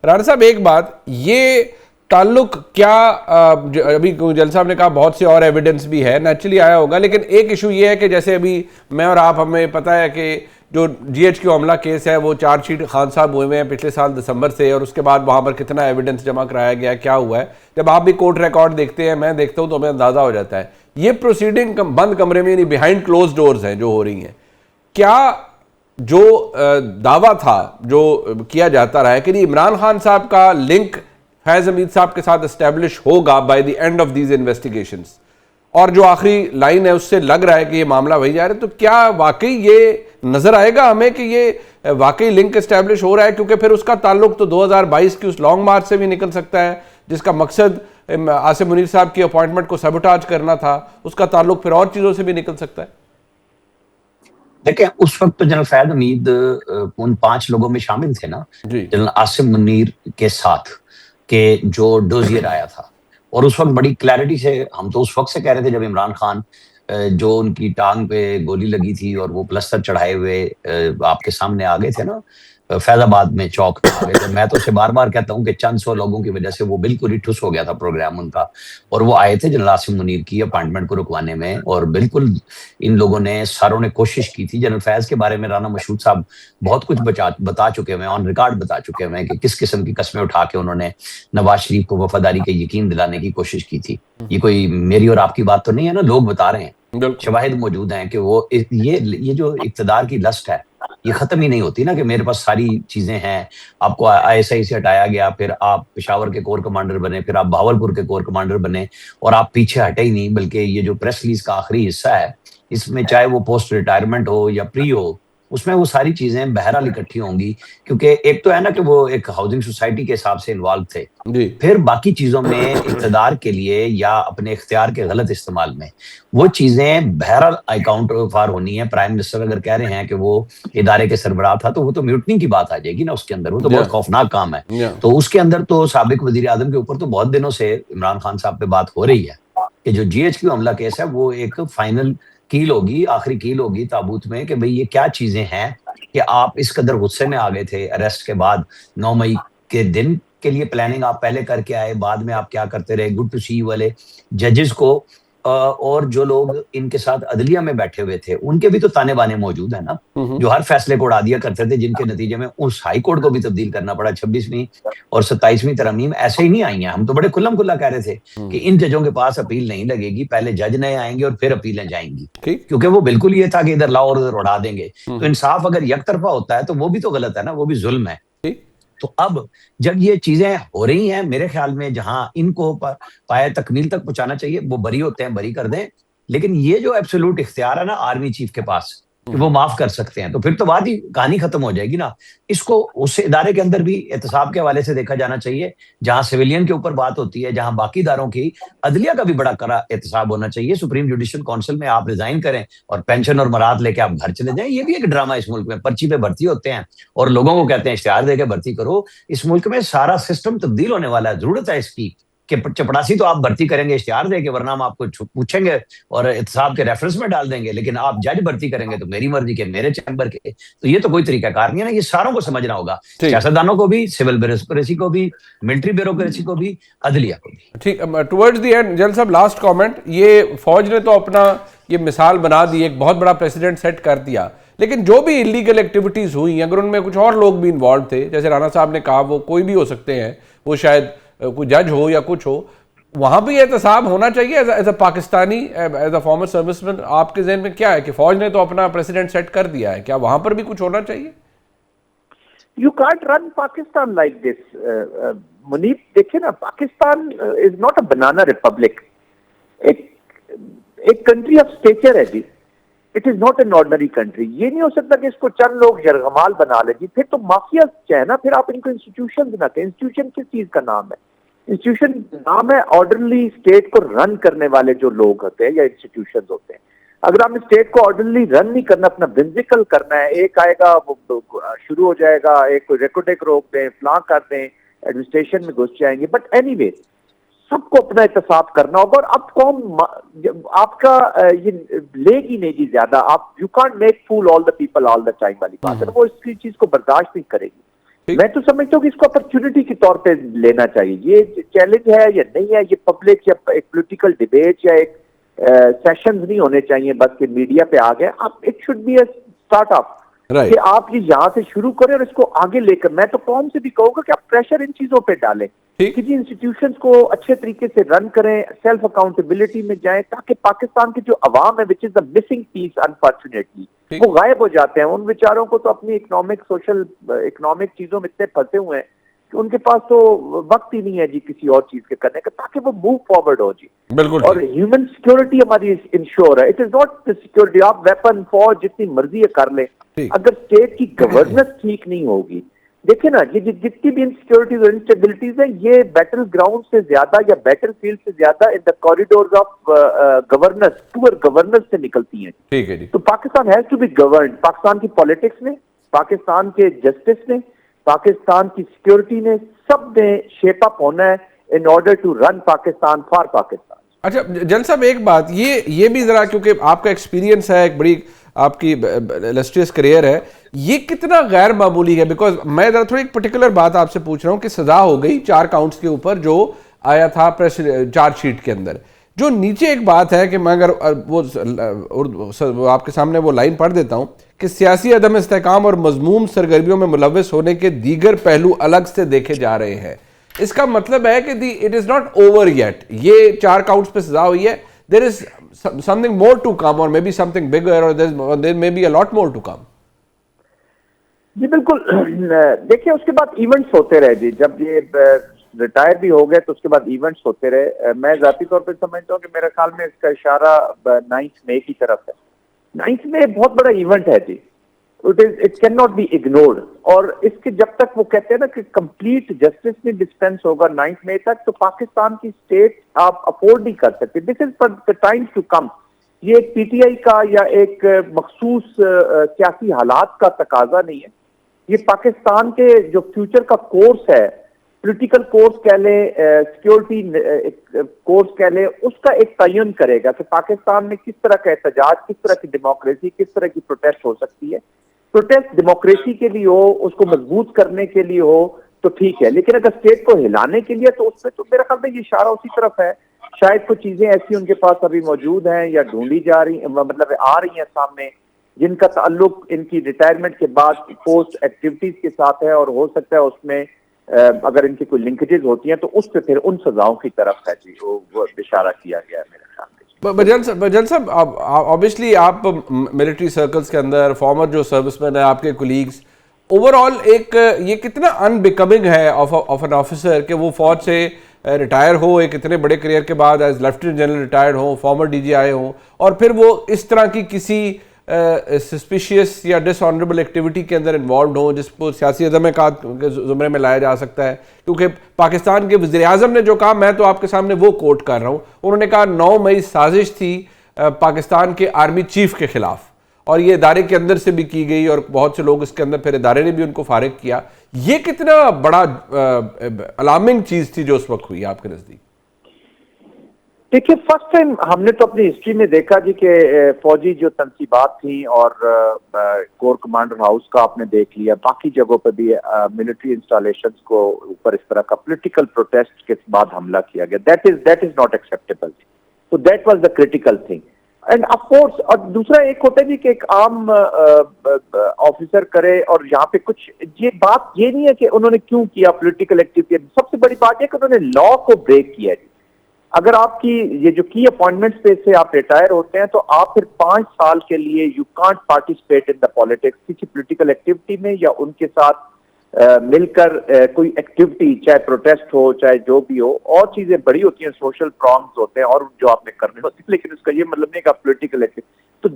राणा साहब एक बात, ये ताल्लुक क्या अभी जल साहब ने कहा बहुत सी और एविडेंस भी है, नेचुरली आया होगा, लेकिन एक इशू ये है कि जैसे अभी मैं और आप, हमें पता है कि जो GHQ हमला केस है वो चार्जशीट खान साहब हुए हैं पिछले साल दिसंबर से, और उसके बाद वहाँ पर कितना एविडेंस जमा कराया गया, क्या हुआ है। जब आप भी कोर्ट रिकॉर्ड देखते हैं, मैं देखता हूँ, तो हमें अंदाज़ा हो जाता है ये प्रोसीडिंग बंद कमरे में, यानी बिहाइंड क्लोज डोर्स हैं जो हो रही हैं। क्या जो दावा था, जो किया जाता रहा है कि इमरान खान साहब का लिंक फैज हमीद साहब के साथ एस्टेब्लिश होगा by the end of these investigations, और जो आखिरी लाइन है उससे लग रहा है कि ये मामला वही जा रहा है, तो क्या वाकई ये नजर आएगा हमें कि ये वाकई लिंक एस्टेब्लिश हो रहा है? क्योंकि फिर उसका ताल्लुक तो 2022 की उस लॉन्ग मार्च से भी निकल सकता है जिसका मकसद आसिम मुनीर साहब की अपॉइंटमेंट को सबोटाज करना था, उसका ताल्लुक फिर और चीजों से भी निकल सकता है। देखिए, उस वक्त तो जनरल फैज हमीद उन 5 लोगों में शामिल थे ना, जनरल आसिम मुनीर के साथ, के जो डोजियर आया था। और उस वक्त बड़ी क्लैरिटी से हम तो उस वक्त से कह रहे थे जब इमरान खान जो उनकी टांग पे गोली लगी थी और वो प्लस्तर चढ़ाए हुए आपके सामने आ गए थे ना, फैजाबाद में चौक में आ गए थे। मैं तो उसे बार बार कहता हूँ कि चंद सौ लोगों की वजह से वो बिल्कुल ही ठुस हो गया था प्रोग्राम उनका। और वो आए थे जनरल आसिम मुनीर की अपॉइंटमेंट को रुकवाने में, और बिल्कुल इन लोगों ने, सारों ने कोशिश की थी। जनरल फैज के बारे में राना मशहूद साहब बहुत कुछ बता चुके हैं, ऑन रिकॉर्ड बता चुके हैं कि किस किस्म की कस्में उठा के उन्होंने नवाज शरीफ को वफादारी के यकीन दिलाने की कोशिश की थी। ये कोई मेरी और आपकी बात तो नहीं है ना, लोग बता रहे हैं, शवाहिद मौजूद हैं कि वो ये जो इक्तदार की लस्ट है ये खत्म ही नहीं होती ना, कि मेरे पास सारी चीजें हैं। आपको ISI से हटाया गया, फिर आप पेशावर के कोर कमांडर बने, फिर आप भावलपुर के कोर कमांडर बने, और आप पीछे हटे ही नहीं। बल्कि ये जो प्रेस रिलीज का आखिरी हिस्सा है, इसमें चाहे वो पोस्ट रिटायरमेंट हो या प्री हो, उसमें वो सारी चीजें बहरहाल इकट्ठी होंगी। क्योंकि एक तो है ना कि वो एक हाउसिंग सोसाइटी के हिसाब से इन्वॉल्व थे, फिर बाकी चीजों में इक्तदार के लिए या अपने इख्तियार के गलत इस्तेमाल में वो चीजें बहरहाल अकाउंट फॉर होनी है। प्राइम मिनिस्टर अगर कह रहे हैं कि वो इदारे के सरबराह था, तो वो तो म्यूटनी की बात आ जाएगी ना उसके अंदर, वो तो बहुत खौफनाक काम है। तो उसके अंदर तो साबिक वजीर आजम के ऊपर तो बहुत दिनों से इमरान खान साहब पे बात हो रही है कि जो GHQ हमला केस है वो एक फाइनल कील होगी, आखिरी कील होगी ताबूत में, कि भाई ये क्या चीजें हैं कि आप इस कदर गुस्से में आ गए थे अरेस्ट के बाद। 9 मई के दिन के लिए प्लानिंग आप पहले करके आए, बाद में आप क्या करते रहे। गुड टू सी वाले जजेस को और जो लोग इनके साथ अदलिया में बैठे हुए थे, उनके भी तो ताने बाने मौजूद है ना, जो हर फैसले को उड़ा दिया करते थे, जिनके नतीजे में उस हाई कोर्ट को भी तब्दील करना पड़ा। 26वीं और 27वीं तरमीम ऐसे ही नहीं आई हैं। हम तो बड़े खुल्लम खुल्ला कह रहे थे कि इन जजों के पास अपील नहीं लगेगी, पहले जज नए आएंगे और फिर अपीलें जाएंगी, क्योंकि वो बिल्कुल ये था कि इधर लाओ और उधर उड़ा देंगे। तो इंसाफ अगर एक तरफा होता है तो वो भी तो गलत है ना, वो भी जुल्म है। तो अब जब ये चीजें हो रही हैं, मेरे ख्याल में जहां इनको पाया तकमील तक पहुंचाना चाहिए, वो बरी होते हैं, बरी कर दें। लेकिन ये जो एब्सोल्यूट इख्तियार है ना आर्मी चीफ के पास कि वो माफ कर सकते हैं, तो फिर तो बात ही कहानी खत्म हो जाएगी ना। इसको उस इदारे के अंदर भी एहतसाब के हवाले से देखा जाना चाहिए, जहां सिविलियन के ऊपर बात होती है, जहां बाकी इदारों की, अदलिया का भी बड़ा कड़ा एहतसाब होना चाहिए। सुप्रीम जुडिशियल काउंसिल में आप रिजाइन करें और पेंशन और मराद लेके आप घर चले जाएं। ये भी एक ड्रामा इस मुल्क में, पर्ची पे भर्ती होते हैं और लोगों को कहते हैं इश्तिहार देके भर्ती करो। इस मुल्क में सारा सिस्टम तब्दील होने वाला है, जरूरत है इसकी कि चपड़ासी तो आप भर्ती करेंगे इश्तिहार देके, वरना हम आपको पूछेंगे और एहतसाब के रेफरेंस में डाल देंगे, लेकिन आप जज भर्ती करेंगे तो मेरी मर्जी के, मेरे चैम्बर के। तो ये तो कोई तरीकाकार नहीं है ना, ये सारों को समझना होगा, सियासतदानों को भी, सिविल ब्यूरोक्रेसी को भी, मिलिट्री ब्यूरोक्रेसी को भी, अदलिया को भी। ठीक, टुवर्ड्स द एंड जल साहब लास्ट कमेंट, ये फौज ने तो अपना ये मिसाल बना दी, एक बहुत बड़ा प्रेसिडेंट सेट कर दिया, लेकिन जो भी इलीगल एक्टिविटीज हुई अगर उनमें कुछ और लोग भी इन्वॉल्व थे, जैसे राणा साहब ने कहा वो कोई भी हो सकते हैं, वो शायद कोई जज हो या कुछ हो, वहां भी एहतसाब होना चाहिए as a Pakistani, as a former serviceman. आपके जहन में क्या है कि फौज ने तो अपना प्रेसिडेंट सेट कर दिया है, क्या वहां पर भी कुछ होना चाहिए? You can't run Pakistan like this, Munib. देखिए ना, Pakistan is not a banana republic. एक कंट्री ऑफ स्टेचर है जी, it is not an ordinary country. ये नहीं हो सकता कि इसको चंद लोग यरगमाल बना ले जी, फिर तो माफिया है ना। फिर आप इनको इंस्टीट्यूशन ना कहें। इंस्टीट्यूशन किस चीज का नाम है? इंस्टीट्यूशन नाम है ऑर्डरली स्टेट को रन करने वाले जो लोग होते हैं या इंस्टीट्यूशन होते हैं। अगर आपने स्टेट को ऑर्डरली रन नहीं करना, अपना व्हिमसिकल करना है, एक आएगा वो शुरू हो जाएगा, एक रेकोटेक रोक दें, फ्लां कर दें, एडमिनिस्ट्रेशन में घुस जाएंगे। बट एनीवे, सबको अपना एहतसाब करना होगा। और अब कौन आपका ये लेगी नहीं जी ज्यादा। आप you can't make fool all the people all the time वाली बात है, वो इसकी चीज को बर्दाश्त नहीं करेगी। मैं तो समझता हूँ कि इसको अपॉर्चुनिटी के तौर पे लेना चाहिए। ये चैलेंज है या नहीं है, ये पब्लिक या एक पॉलिटिकल डिबेट या एक सेशंस नहीं होने चाहिए बस कि मीडिया पे आ गए। आप it should be a startup कि आप ये यहाँ से शुरू करें और इसको आगे लेकर, मैं तो कौन से भी कहूँगा कि आप प्रेशर इन चीजों पे डालें कि जी इंस्टीट्यूशंस को अच्छे तरीके से रन करें, सेल्फ अकाउंटेबिलिटी में जाएं, ताकि पाकिस्तान की जो अवाम है which is the missing piece unfortunately, वो गायब हो जाते हैं। उन बेचारों को तो अपनी इकोनॉमिक सोशल इकोनॉमिक चीजों में इतने फंसे हुए हैं कि उनके पास तो वक्त ही नहीं है जी किसी और चीज के करने का, ताकि वो मूव फॉरवर्ड हो जी। बिल्कुल। और ह्यूमन सिक्योरिटी हमारी इंश्योर है। It is not the security आप वेपन फौज जितनी मर्जी है कर ले, अगर स्टेट की गवर्नेंस ठीक नहीं होगी। देखिए ना, ये जितनी भी इनसिक्योरिटीज और इंस्टेबिलिटीज है, ये बैटल ग्राउंड से ज्यादा या बैटल फील्ड से ज्यादा in the corridors of governance, poor governance से निकलती हैं। ठीक है जी। तो Pakistan has to be governed. Pakistan की पॉलिटिक्स ने, पाकिस्तान के जस्टिस ने, पाकिस्तान की सिक्योरिटी ने, सब ने शेप अप होना है in order to run Pakistan for Pakistan. अच्छा जल साहब, एक बात ये भी जरा, क्योंकि आपका एक्सपीरियंस है, एक बड़ी आपकी इलस्ट्रियस करियर है, ये कितना गैर मामूली है? बिकॉज मैं जरा थोड़ी एक पर्टिकुलर बात आपसे पूछ रहा हूँ कि सजा हो गई 4 काउंट्स के ऊपर जो आया था प्रेस चार्जशीट के अंदर, जो नीचे एक बात है कि मैं अगर वो आपके सामने वो लाइन पढ़ देता हूँ कि सियासी अदम इस्तेहकाम और मजमूम सरगर्मियों में मुलव्वस होने के दीगर पहलू अलग से देखे जा रहे हैं। इसका मतलब है कि it is not over yet. ये 4 काउंट्स पे सजा हुई है, there is something more to come और मे बी समथिंग बिगर और there may be a lot more to come. जी बिल्कुल। देखिए उसके बाद इवेंट्स होते रहे जी, जब ये रिटायर भी हो गए तो उसके बाद इवेंट्स होते रहे। मैं जाती तौर पे समझता हूँ कि मेरे ख्याल में इसका इशारा 9 मई की तरफ है। 9 मई बहुत बड़ा इवेंट है जी, it can not be ignored. और इसके जब तक वो कहते हैं ना कि कंप्लीट जस्टिस में डिस्पेंस होगा 9 मई तक, तो पाकिस्तान की स्टेट आप अफोर्ड नहीं कर सकते। This is for the time to come. ये एक पीटीआई का या एक मखसूस सियासी हालात का तकाजा नहीं है, ये पाकिस्तान के जो फ्यूचर का कोर्स है, पॉलिटिकल कोर्स कह ले, सिक्योरिटी कोर्स कह ले, उसका एक तयन करेगा कि पाकिस्तान में किस तरह का एहतजाज, किस तरह की डेमोक्रेसी, किस तरह की प्रोटेस्ट हो सकती है। प्रोटेस्ट डेमोक्रेसी के लिए हो, उसको मजबूत करने के लिए हो तो ठीक है, लेकिन अगर स्टेट को हिलाने के लिए तो उसमें तो मेरा ख्याल में ये इशारा उसी तरफ है। शायद कुछ चीजें ऐसी उनके पास अभी मौजूद हैं या ढूंढी जा रही, मतलब आ रही हैं सामने, जिनका ताल्लुक इनकी रिटायरमेंट के बाद पोस्ट एक्टिविटीज के साथ है, और हो सकता है उसमें अगर इनकी कोई लिंकेजेस होती हैं तो उससे फिर उन सजाओं की तरफ है जी वो इशारा किया गया है मेरे ख्याल में। बजल साहब, ऑब्वियसली आप मिलिट्री सर्कल्स के अंदर फॉर्मर जो सर्विसमैन है, आपके कोलीग्स, ओवरऑल एक ये कितना अनबिकमिंग है ऑफ एन ऑफिसर कि वो फौज से रिटायर हो, एक इतने बड़े करियर के बाद एज लेफ्टिनेंट जनरल रिटायर्ड हो, फॉर्मर डीजीआई हो, और फिर वो इस तरह की किसी सस्पिशियस या डिसऑनरेबल एक्टिविटी के अंदर इन्वॉल्व हो जिसको सियासी अदम के जुमरे में लाया जा सकता है। क्योंकि पाकिस्तान के वज़ीर आज़म ने जो कहा, मैं तो आपके सामने वो कोट कर रहा हूँ, उन्होंने कहा 9 मई साजिश थी पाकिस्तान के आर्मी चीफ के खिलाफ, और ये इदारे के अंदर से भी की गई और बहुत से लोग इसके अंदर, फिर इदारे ने भी उनको फारिग किया। ये कितना बड़ा अलार्मिंग चीज़ थी जो उस वक्त हुई आपके नज़दीक? देखिए फर्स्ट टाइम हमने तो अपनी हिस्ट्री में देखा जी कि फौजी जो तनसीबात थी और कोर कमांडर हाउस का आपने देख लिया, बाकी जगहों पर भी मिलिट्री इंस्टॉलेशंस को ऊपर इस तरह का पॉलिटिकल प्रोटेस्ट के बाद हमला किया गया। That is not acceptable. तो that was the critical thing. And of course, और दूसरा एक होता है जी कि एक आम ऑफिसर करे, और यहाँ पे कुछ ये बात ये नहीं है कि उन्होंने क्यों किया पॉलिटिकल एक्टिविटी, सबसे बड़ी बात है कि उन्होंने लॉ को ब्रेक किया है। अगर आपकी ये जो की अपॉइंटमेंट्स पे से आप रिटायर होते हैं तो आप फिर 5 साल के लिए you can't participate in the politics, किसी पॉलिटिकल एक्टिविटी में या उनके साथ मिलकर कोई एक्टिविटी, चाहे प्रोटेस्ट हो चाहे जो भी हो। और चीजें बड़ी होती हैं, सोशल प्रॉन्ग्स होते हैं और जो आपने करने होते हैं, लेकिन उसका ये मतलब नहीं कि आप पॉलिटिकल एक्टिविटी। तो